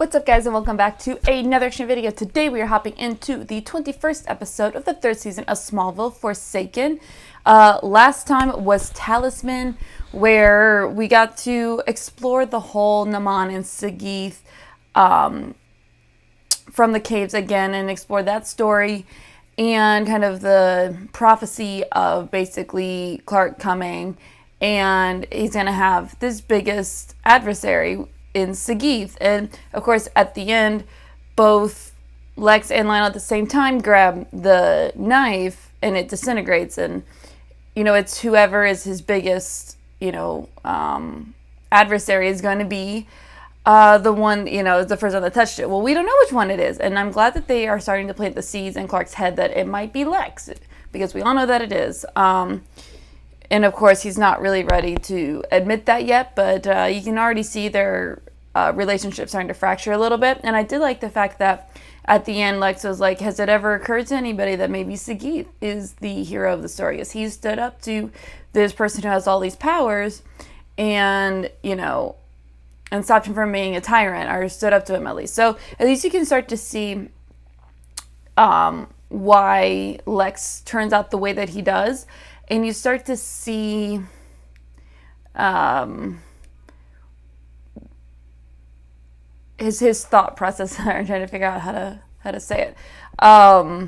What's up, guys, and welcome back to another action video. Today we are hopping into the 21st episode of the 3rd season of Smallville, Forsaken. Last time was Talisman, where we got to explore the whole Naman and Sagith from the caves again and explore that story and kind of the prophecy of basically Clark coming, and he's going to have this biggest adversary in Sagith. And of course at the end both Lex and Lionel at the same time grab the knife and it disintegrates, and it's whoever is his biggest adversary is going to be the one is the first one that touched it. Well, we don't know which one it is, and I'm glad that they are starting to plant the seeds in Clark's head that it might be Lex, because we all know that it is. And of course, he's not really ready to admit that yet, but you can already see their relationship starting to fracture a little bit. And I did like the fact that at the end, Lex was like, has it ever occurred to anybody that maybe Sagith is the hero of the story? As he stood up to this person who has all these powers and, and stopped him from being a tyrant, or stood up to him at least. So at least you can start to see why Lex turns out the way that he does. And you start to see his thought process. I'm trying to figure out how to say it. But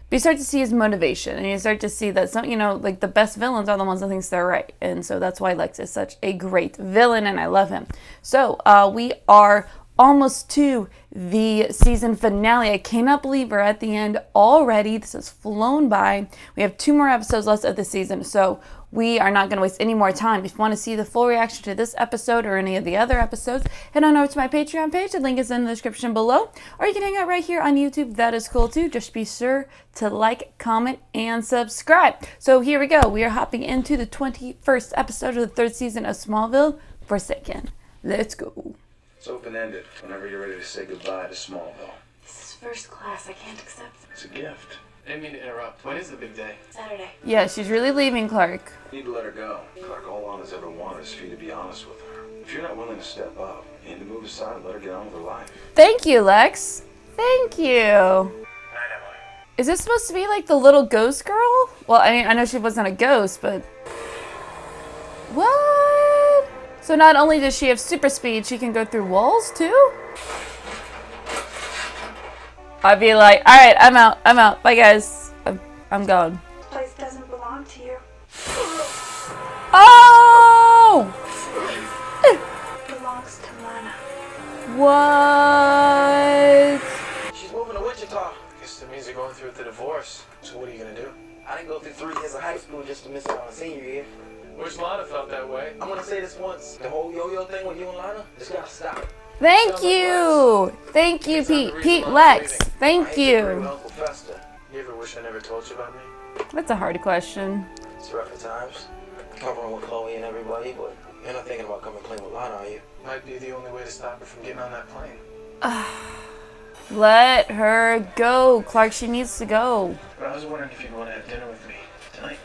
you start to see his motivation, and you start to see that some, like the best villains are the ones that think they're right. And so that's why Lex is such a great villain, and I love him. So we are almost to the season finale. I cannot believe we're at the end already. This has flown by. We have 2 more episodes left of the season, so we are not going to waste any more time. If you want to see the full reaction to this episode or any of the other episodes, head on over to my Patreon page. The link is in the description below, or you can hang out right here on YouTube. That is cool too. Just be sure to like, comment, and subscribe. So here we go. We are hopping into the 21st episode of the 3rd season of Smallville, Forsaken. Let's go. It's open-ended whenever you're ready to say goodbye to Smallville. This is first class. I can't accept it. It's a gift. I didn't mean to interrupt. When is the big day? Saturday. Yeah, she's really leaving, Clark. You need to let her go. Clark, all Lana's ever wanted is for you to be honest with her. If you're not willing to step up, you need to move aside and let her get on with her life. Thank you, Lex. Thank you. Night, Emily. Is this supposed to be like the little ghost girl? Well, I mean, I know she wasn't a ghost, but... What? So not only does she have super speed, she can go through walls too? I'd be like, alright, I'm out. Bye, guys. I'm gone. This place doesn't belong to you. Oh! It belongs to Lana. What? She's moving to Wichita. Guess that means you're going through with the divorce. So what are you gonna do? I didn't go through 3 years of high school just to miss out on senior year. Wish Lana felt that way. I'm gonna say this once. The whole yo-yo thing with you and Lana, it's gotta stop. Thank you. Thank you, Pete. Pete Lex. Thank you. Uncle Fester. You ever wish I never told you about me? That's a hard question. It's rough at times. Covering with Chloe and everybody, but you're not thinking about coming clean with Lana, are you? Might be the only way to stop her from getting on that plane. Let her go, Clark. She needs to go. But I was wondering if you'd want to have dinner with me tonight.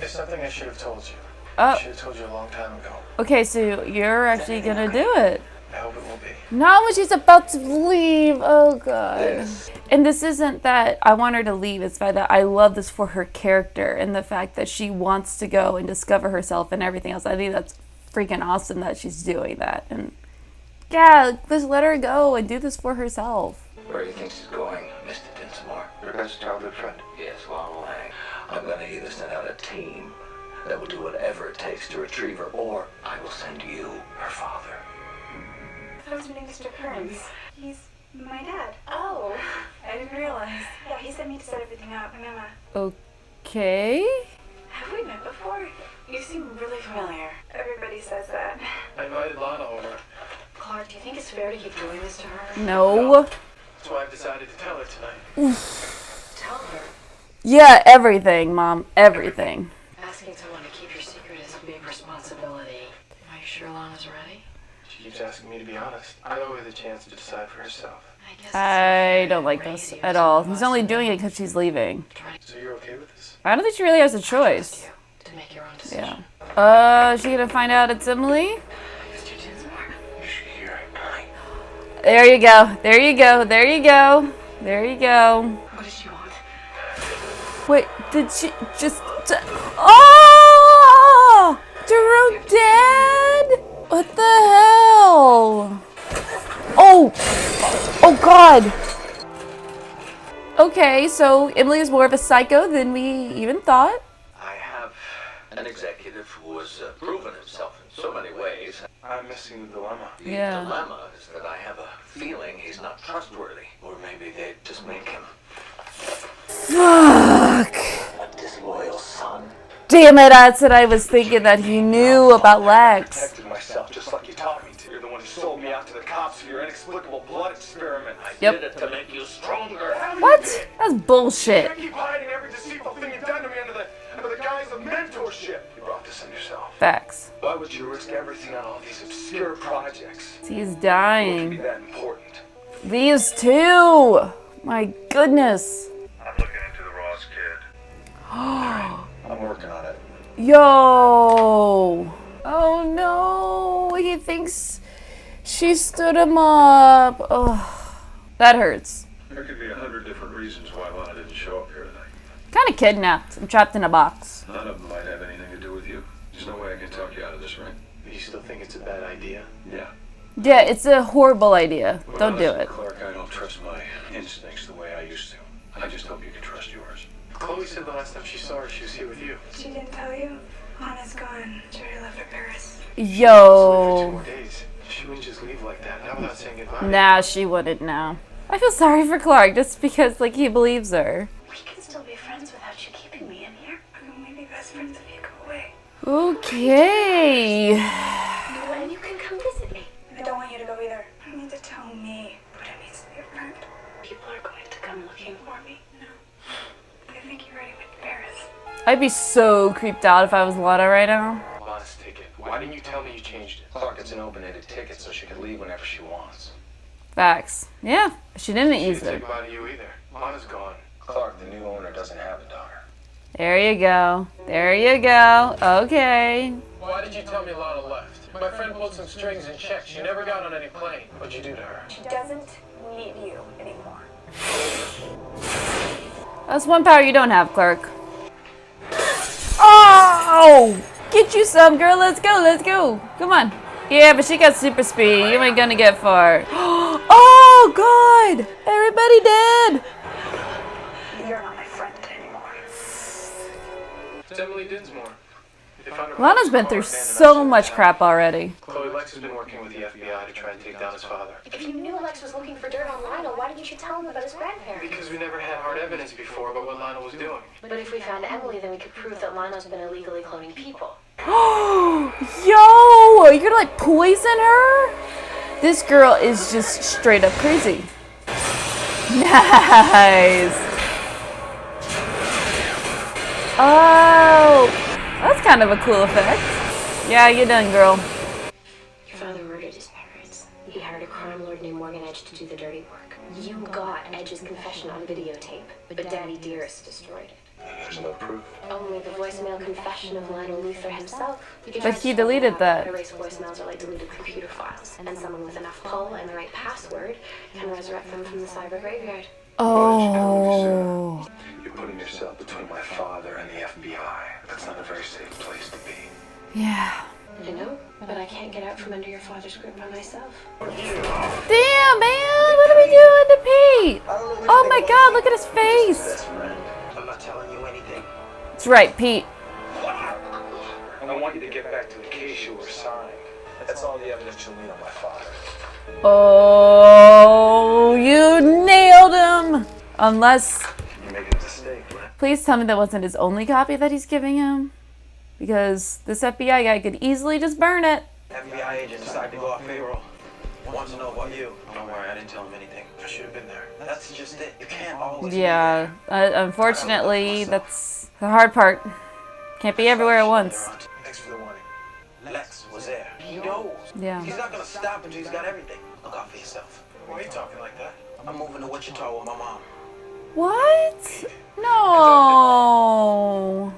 It's something I should have told you. I should have told you a long time ago. Okay, so you're actually gonna do it. I hope it will be. Not when she's about to leave. Oh, God. And this isn't that I want her to leave. It's that I love this for her character and the fact that she wants to go and discover herself and everything else. I think that's freaking awesome that she's doing that. And yeah, just let her go and do this for herself. Where do you think she's going, Mr. Dinsmore? Your best childhood friend. Yes, well, I'm gonna either send out a team that will do whatever it takes to retrieve her, or I will send you her father. I thought it was Mr. Kearns. He's my dad. Oh, I didn't realize. Yeah, he sent me to set everything up. I'm Emma. Okay. Have we met before? You seem really familiar. Everybody says that. I invited Lana over. Clark, do you think it's fair to keep doing this to her? No. That's why I've decided to tell her tonight. Tell her. Yeah, everything, Mom. Everything. Asking someone to keep your secret is a big responsibility. Are you sure Lana's ready? She keeps asking me to be honest. I owe her the chance to decide for herself. I guess I don't like this at all. He's only doing it because she's leaving. So you're okay with this? I don't think she really has a choice. To make your own decision. Yeah. Is she gonna find out it's Emily? Mr. Dinsmore. She There you go. There you go. There you go. There you go. What does she want? Wait, did she just... Oh! Jerome dead? What the hell? Oh! Oh God! Okay, so Emily is more of a psycho than we even thought. I have an executive who has proven himself in so many ways. I'm missing the dilemma. The Yeah. dilemma is that I have a feeling he's not trustworthy. Or maybe they just make him Fuck! a disloyal son. Damn it, that's what I was thinking, that he knew about Lex. Protected myself just like you taught me to. You're the one who sold me out to the cops for your inexplicable blood experiment. I Yep. did it to make you stronger. What? That's bullshit. You keep hiding every deceitful thing you've done to me under the guise of mentorship. You brought this on yourself. Facts. Why would you risk everything on all these obscure projects? He's What could be dying. that important? These two! My goodness. I'm looking into the Ross kid. I'm working on it. Yo! Oh no! He thinks she stood him up. Oh, that hurts. There could be 100 different reasons why Lana didn't show up here tonight. Kind of kidnapped. I'm trapped in a box. None of them might have anything to do with you. There's no way I can talk you out of this, right? You still think it's a bad idea? Yeah. Yeah, it's a horrible idea. Don't do it. Clark, I don't trust my instincts the way I used to. I just hope you can trust yours. Chloe said the last time she saw her, she was here with you. She didn't tell you? Lana's gone. She already left for Paris. For 2 Yo. more days. She wouldn't just leave like that, not without saying goodbye. Nah, she wouldn't now. I feel sorry for Clark just because, like, he believes her. We can still be friends without you keeping me in here. I can only be best friends if you go away. Okay. And you can come visit me. I don't want you to go either. You need to tell me what it means to be a friend. People are going to come looking for me. No. I think you already went to Paris. I'd be so creeped out if I was Lana right now. Lana's ticket. Why didn't you tell me you changed it? Clark gets an open-ended ticket so she can leave whenever she wants. Facts. Yeah, she didn't She use didn't it. take body you either. Lana's gone. Clark, the new owner, doesn't have a daughter. There you go. There you go. Okay. Why did you tell me Lana left? My friend pulled some strings and checked. She never got on any plane. What'd you do to her? She doesn't need you anymore. That's one power you don't have, Clark. Oh! Get you some, girl. Let's go. Let's go. Come on. Yeah, but she got super speed. You ain't gonna get far. Oh, God! Everybody dead! You're not my friend anymore. It's Emily Dinsmore. They found her Lana's been through so much crap already. Chloe, Lex has been working with the FBI to try and take down his father. If you knew Lex was looking for dirt on Lionel, why didn't you tell him about his grandparents? Because we never had hard evidence before about what Lana was doing. But if we found Emily, then we could prove that Lionel's been illegally cloning people. Yo! You're gonna, like, poison her? This girl is just straight up crazy. Nice! Oh! That's kind of a cool effect. Yeah, you're done, girl. Your father murdered his parents. He hired a crime lord named Morgan Edge to do the dirty work. You got Edge's confession on videotape, but Daddy Dearest destroyed it. There's no proof. Only the voicemail confession of Lionel Luthor himself. But he deleted that. Erase voicemails are like deleted computer files, and someone with enough pull and the right password can resurrect them from the cyber graveyard. Oh. You're putting yourself between my father and the FBI. That's not a very safe place to be. Yeah. I know, but I can't get out from under your father's grip by myself. Damn, man! What are we doing to Pete? Oh my God, look at his face! Best friend. I'm not telling you anything. That's right, Pete. I want you to get back to the case you were assigned. That's all the evidence you'll need on my father. Oh, you nailed him! Unless, You're making a mistake, Lynn. please tell me that wasn't his only copy that he's giving him. Because this FBI guy could easily just burn it. FBI agent decided to go off payroll. Wants to know about you. Don't worry, I didn't tell him anything. I should have been there. That's just it. You can't always Yeah, unfortunately, that's the hard part. Can't be everywhere at once. Thanks for the warning. Lex was there. He knows. Yeah. He's not gonna stop until he's got everything. Look out for yourself. Why are you talking like that? I'm moving to Wichita with my mom. What? No.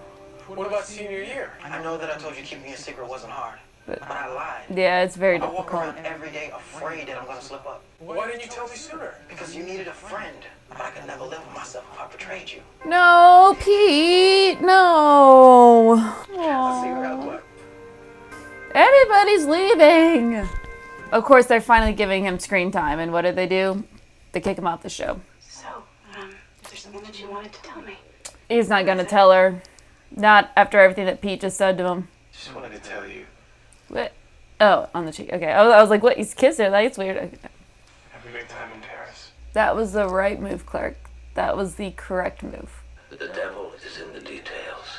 What about senior year? I know that I told you keeping a secret wasn't hard, But I lied. Yeah, it's very I walk difficult. around every day afraid that I'm gonna slip up. Why didn't you tell me sooner? Because you needed a friend. But I could never live with myself if I betrayed you. No, Pete, no. Let's see who got what. Everybody's leaving. Of course, they're finally giving him screen time, and what do? They kick him off the show. So, there's something that you wanted to tell me. He's not gonna tell her. Not after everything that Pete just said to him. Just wanted to tell you. What? Oh, on the cheek. Okay. I was like, what? He's kissed her. That's weird. Okay. Have a great time in Paris. That was the right move, Clark. That was the correct move. The devil is in the details.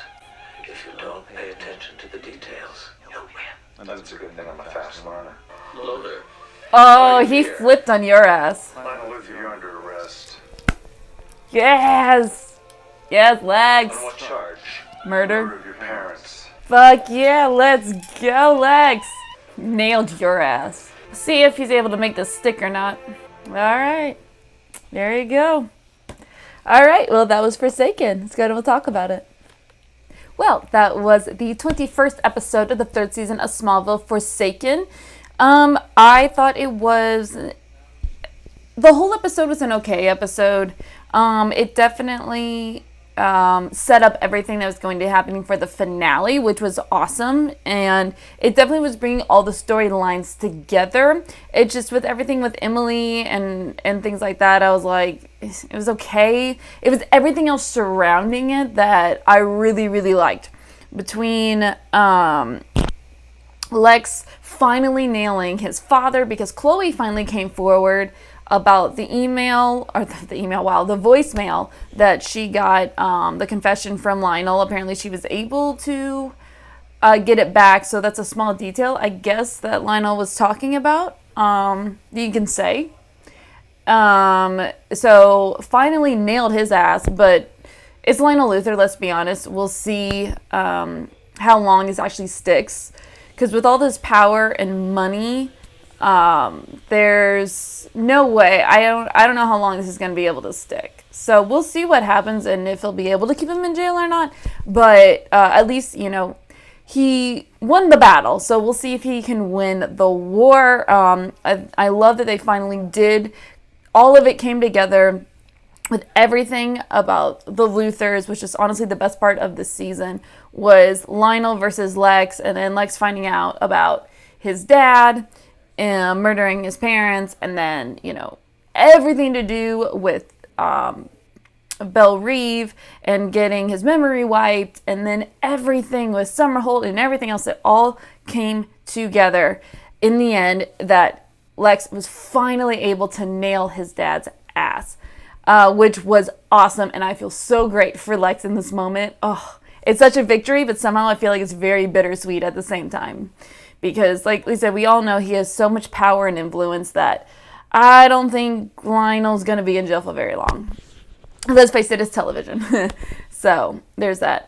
If you don't pay attention to the details, you'll win. And that's a good thing I'm a fast learner. Loader. Oh, he flipped on your ass. Lionel Luther, you're under arrest. Yes. Yes, Lex. On what charge? Murder. Murder of your parents. Fuck yeah, let's go, Lex. Nailed your ass. See if he's able to make this stick or not. All right. There you go. All right. Well, that was Forsaken. Let's go and we'll talk about it. Well, that was the 21st episode of the 3rd season of Smallville, Forsaken. I thought it was... The whole episode was an okay episode. It definitely set up everything that was going to happen for the finale, which was awesome. And it definitely was bringing all the storylines together. It just, with everything with Emily and things like that, I was like, it was okay. It was everything else surrounding it that I really, really liked. Between Lex finally nailing his father, because Chloe finally came forward about the email, or the voicemail that she got, the confession from Lionel. Apparently she was able to get it back, so that's a small detail, I guess, that Lionel was talking about, you can say. So finally nailed his ass, but it's Lionel Luthor, let's be honest. We'll see how long this actually sticks, because with all this power and money, there's no way. I don't know how long this is going to be able to stick. So we'll see what happens and if he'll be able to keep him in jail or not. But at least, he won the battle. So we'll see if he can win the war. I love that they finally did. All of it came together with everything about the Luthors, which is honestly the best part of this season, was Lionel versus Lex, and then Lex finding out about his dad murdering his parents, and then, everything to do with Belle Reeve and getting his memory wiped, and then everything with Summerhold and everything else that all came together in the end, that Lex was finally able to nail his dad's ass, which was awesome, and I feel so great for Lex in this moment. Oh, it's such a victory, but somehow I feel like it's very bittersweet at the same time. Because, like we said, we all know he has so much power and influence that I don't think Lionel's going to be in jail for very long. Let's face it, it's television. So, there's that.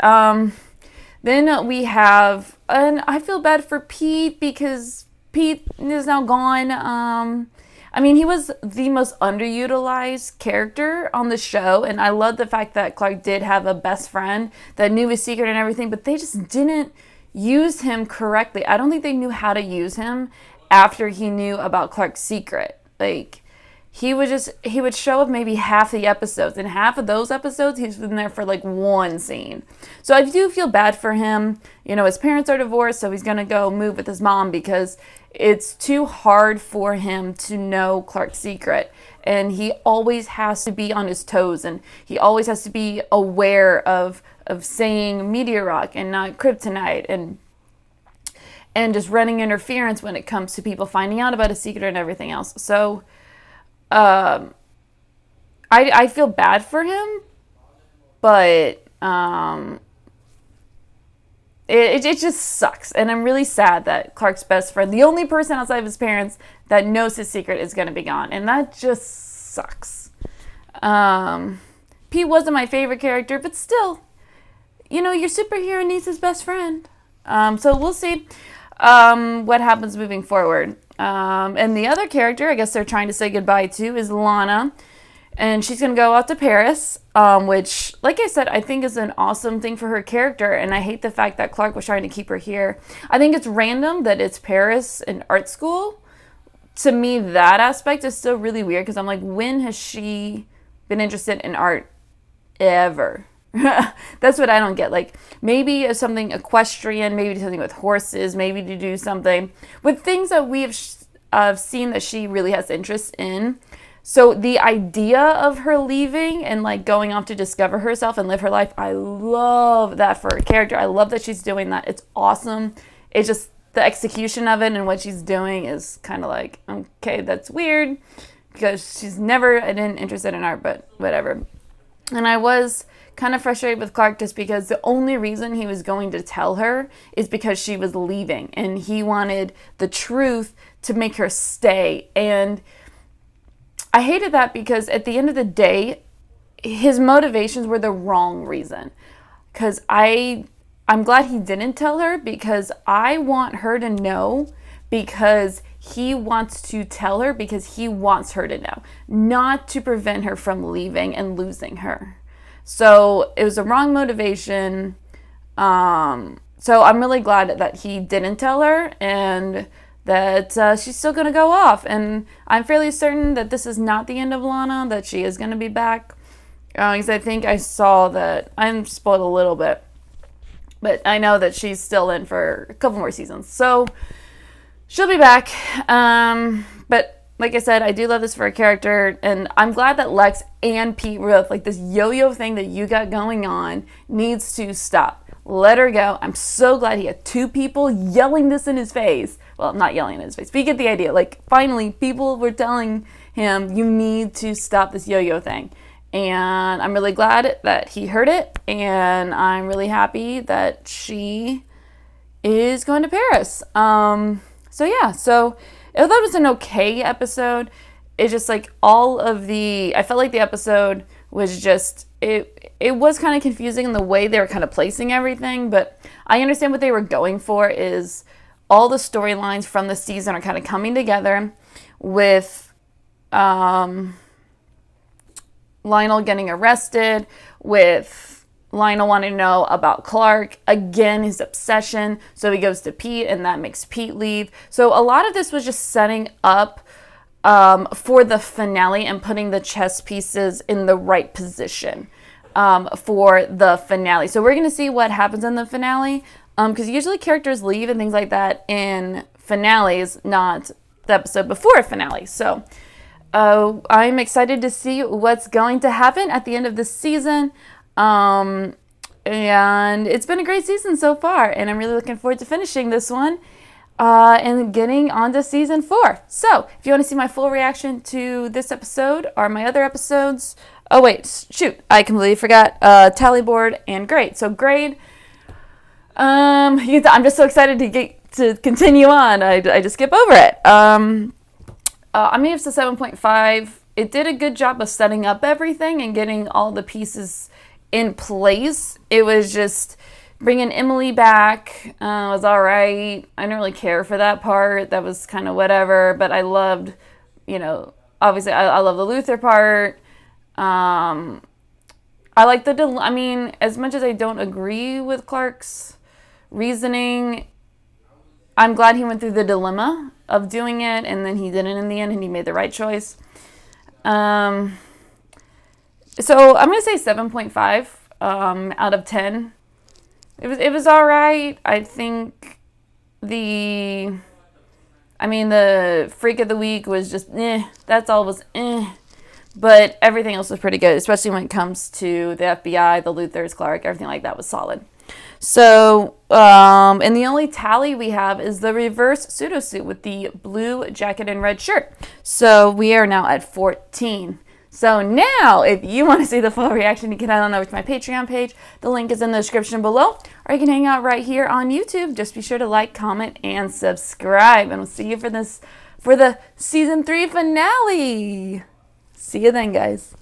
Then we have, and I feel bad for Pete because Pete is now gone. He was the most underutilized character on the show, and I love the fact that Clark did have a best friend that knew his secret and everything, but they just didn't use him correctly. I don't think they knew how to use him after he knew about Clark's secret. Like, he would show up maybe half the episodes, and half of those episodes he's been there for like one scene. So I do feel bad for him. His parents are divorced, so he's gonna go move with his mom because it's too hard for him to know Clark's secret, and he always has to be on his toes, and he always has to be aware of saying Meteor Rock and not Kryptonite, and just running interference when it comes to people finding out about his secret and everything else. So I feel bad for him, but it just sucks, and I'm really sad that Clark's best friend, the only person outside of his parents that knows his secret, is going to be gone, and that just sucks. Pete wasn't my favorite character, but still, your superhero needs his best friend. So we'll see what happens moving forward. And the other character I guess they're trying to say goodbye to is Lana. And she's going to go out to Paris, which, like I said, I think is an awesome thing for her character. And I hate the fact that Clark was trying to keep her here. I think it's random that it's Paris and art school. To me, that aspect is still really weird because I'm like, when has she been interested in art ever? That's what I don't get. Like, maybe it's something equestrian, maybe something with horses, maybe to do something with things that we have seen that she really has interest in. So the idea of her leaving and like going off to discover herself and live her life, I love that for her character. I love that she's doing that. It's awesome. It's just the execution of it and what she's doing is kind of like, okay, that's weird because she's never been interested in art, but whatever. And I was kind of frustrated with Clark just because the only reason he was going to tell her is because she was leaving and he wanted the truth to make her stay. And I hated that because at the end of the day, his motivations were the wrong reason. Because I'm glad he didn't tell her because I want her to know because he wants to tell her because he wants her to know, not to prevent her from leaving and losing her. So it was the wrong motivation. So I'm really glad that he didn't tell her and that she's still going to go off. And I'm fairly certain that this is not the end of Lana, that she is going to be back. Because I think I saw that, I'm spoiled a little bit, but I know that she's still in for a couple more seasons. So she'll be back. But like I said, I do love this for a character. And I'm glad that Lex and Pete were like, this yo-yo thing that you got going on needs to stop. Let her go. I'm so glad he had two people yelling this in his face. Well, not yelling in his face, but you get the idea. Like, finally, people were telling him, you need to stop this yo-yo thing. And I'm really glad that he heard it. And I'm really happy that she is going to Paris. So yeah, so I thought it was an okay episode. It's just like I felt like the episode was just, it was kind of confusing in the way they were kind of placing everything, but I understand what they were going for is all the storylines from the season are kind of coming together with Lionel getting arrested, with Lionel wanting to know about Clark, again, his obsession, so he goes to Pete and that makes Pete leave. So a lot of this was just setting up for the finale and putting the chess pieces in the right position for the finale. So we're going to see what happens in the finale because usually characters leave and things like that in finales, not the episode before a finale. So I'm excited to see what's going to happen at the end of this season. And it's been a great season so far, and I'm really looking forward to finishing this one. And getting on to season 4. So, if you want to see my full reaction to this episode or my other episodes, oh wait, shoot, I completely forgot, tally board and grade. So grade, I'm just so excited to continue on. I just skip over it. I'm going to give this a 7.5. It did a good job of setting up everything and getting all the pieces in place. It was just bringing Emily back was all right. I didn't really care for that part. That was kind of whatever. But I loved, obviously I love the Luthor part. I like as much as I don't agree with Clark's reasoning, I'm glad he went through the dilemma of doing it. And then he didn't in the end and he made the right choice. So I'm going to say 7.5 out of 10. It was all right. I think the freak of the week was just that's all was but everything else was pretty good, especially when it comes to the FBI, the LUTHOR'S, Clark, everything like that was solid. So, and the only tally we have is the reverse Sudo Suit with the blue jacket and red shirt. So we are now at 14. So now, if you want to see the full reaction, you can head on over to my Patreon page. The link is in the description below. Or you can hang out right here on YouTube. Just be sure to like, comment, and subscribe. And we'll see you for the Season 3 finale. See you then, guys.